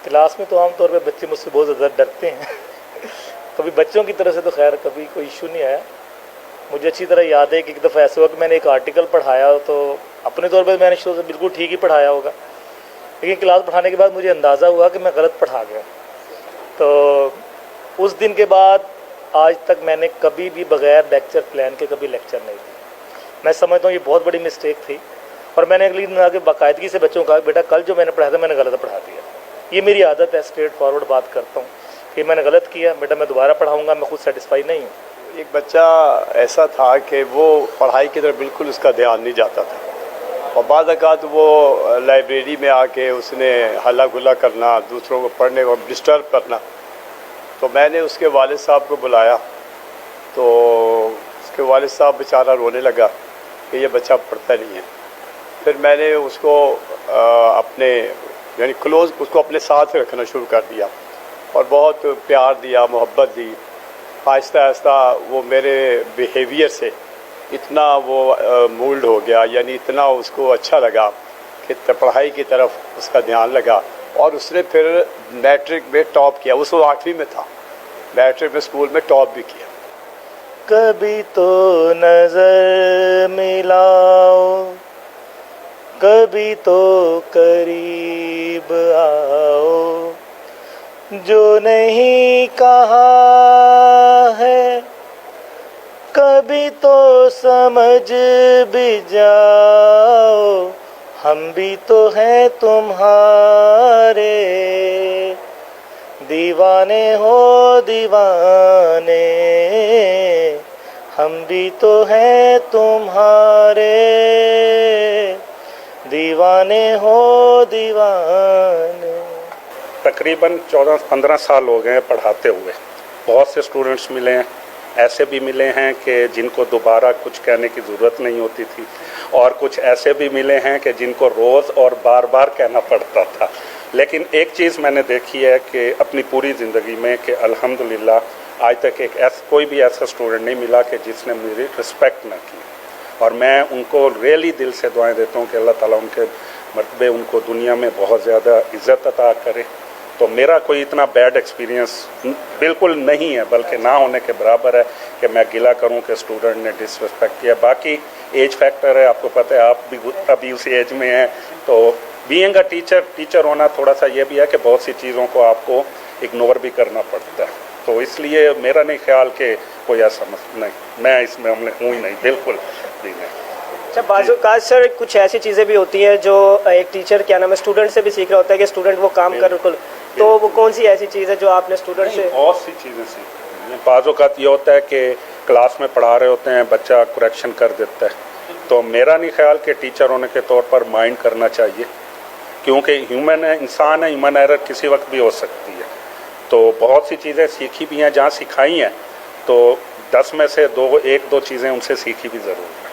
Class میں تو عام طور پہ بچے مجھ سے بہت زیادہ ڈرتے ہیں کبھی بچوں کی طرف سے تو خیر کبھی کوئی ایشو نہیں آیا. مجھے اچھی طرح یاد ہے کہ ایک دفعہ ایسا ہوا کہ میں نے ایک آرٹیکل پڑھایا تو اپنے طور پہ میں نے شروع سے بالکل ٹھیک ہی پڑھایا ہوگا, لیکن کلاس پڑھانے کے بعد مجھے اندازہ ہوا کہ میں غلط پڑھا گیا. تو اس دن کے بعد آج تک میں نے کبھی بھی بغیر لیکچر پلان کے کبھی لیکچر نہیں دیا. میں سمجھتا ہوں یہ بہت بڑی مسٹیک تھی, اور میں نے اگلی دن آ کے باقاعدگی سے بچوں کو کہا بیٹا کل جو میں نے پڑھایا تھا میں نے غلط پڑھا دیا. یہ میری عادت ہے, اسٹریٹ فارورڈ بات کرتا ہوں کہ میں نے غلط کیا بیٹا, میں دوبارہ پڑھاؤں گا, میں خود سیٹسفائی نہیں ہوں. ایک بچہ ایسا تھا کہ وہ پڑھائی کی طرف بالکل اس کا دھیان نہیں جاتا تھا, اور بعض اوقات وہ لائبریری میں آ کے اس نے ہلا گلا کرنا, دوسروں کو پڑھنے کو ڈسٹرب کرنا. تو میں نے اس کے والد صاحب کو بلایا, تو اس کے والد صاحب بیچارہ رونے لگا کہ یہ بچہ پڑھتا نہیں ہے. پھر میں نے اس کو اپنے یعنی کلوز اس کو اپنے ساتھ رکھنا شروع کر دیا, اور بہت پیار دیا, محبت دی. آہستہ آہستہ وہ میرے بیہیویئر سے اتنا وہ مولڈ ہو گیا, یعنی اتنا اس کو اچھا لگا کہ پڑھائی کی طرف اس کا دھیان لگا. اور اس نے پھر میٹرک میں ٹاپ کیا, اس وقت 8ویں میں تھا, میٹرک میں اسکول میں ٹاپ بھی کیا. کبھی تو نظر ملاؤ, کبھی تو قریب آؤ, جو نہیں کہا ہے کبھی تو سمجھ بھی جاؤ, ہم بھی تو ہیں تمہارے, دیوانے ہو دیوانے, ہم بھی تو ہیں تمہارے, دیوانے ہو دیوانے. تقریباً 14-15 سال ہو گئے ہیں پڑھاتے ہوئے. بہت سے اسٹوڈنٹس ملے ہیں, ایسے بھی ملے ہیں کہ جن کو دوبارہ کچھ کہنے کی ضرورت نہیں ہوتی تھی, اور کچھ ایسے بھی ملے ہیں کہ جن کو روز اور بار بار کہنا پڑتا تھا. لیکن ایک چیز میں نے دیکھی ہے کہ اپنی پوری زندگی میں کہ الحمدللہ آج تک کوئی بھی ایسا اسٹوڈنٹ نہیں ملا کہ جس نے میری رسپیکٹ نہ کی. اور میں ان کو ریئلی دل سے دعائیں دیتا ہوں کہ اللہ تعالیٰ ان کے مرتبے ان کو دنیا میں بہت زیادہ عزت عطا کرے. تو میرا کوئی اتنا بیڈ ایکسپیرینس بالکل نہیں ہے, بلکہ نہ ہونے کے برابر ہے کہ میں گلہ کروں کہ اسٹوڈنٹ نے ڈس ریسپیکٹ کیا. باقی ایج فیکٹر ہے, آپ کو پتہ ہے, آپ بھی ابھی اسی ایج میں ہیں, تو بینگ اے ٹیچر ہونا تھوڑا سا یہ بھی ہے کہ بہت سی چیزوں کو آپ کو اگنور بھی کرنا پڑتا ہے. تو اس لیے میرا نہیں خیال کہ کوئی ایسا مسئلہ نہیں, میں اس میں ہوں ہی نہیں, بالکل بھی نہیں. اچھا, بعض اوقات سر کچھ ایسی چیزیں بھی ہوتی ہیں جو ایک ٹیچر کیا نام ہے اسٹوڈنٹ سے بھی سیکھ رہا ہوتا ہے کہ اسٹوڈنٹ وہ کام کر, تو وہ کون سی ایسی چیز ہے جو آپ نے اسٹوڈنٹ سے؟ بہت سی چیزیں سیکھی. بعض اوقات یہ ہوتا ہے کہ کلاس میں پڑھا رہے ہوتے ہیں, بچہ کریکشن کر دیتا ہے, تو میرا نہیں خیال کہ ٹیچر ہونے کے طور پر مائنڈ کرنا چاہیے, کیونکہ ہیومن ہے, انسان ہے, ہیومن ایرر کسی وقت بھی ہو سکتی ہے. تو بہت سی چیزیں سیکھی بھی ہیں, جہاں سکھائی ہیں تو 10 میں سے 1-2 چیزیں ان سے سیکھی بھی ضرور ہیں.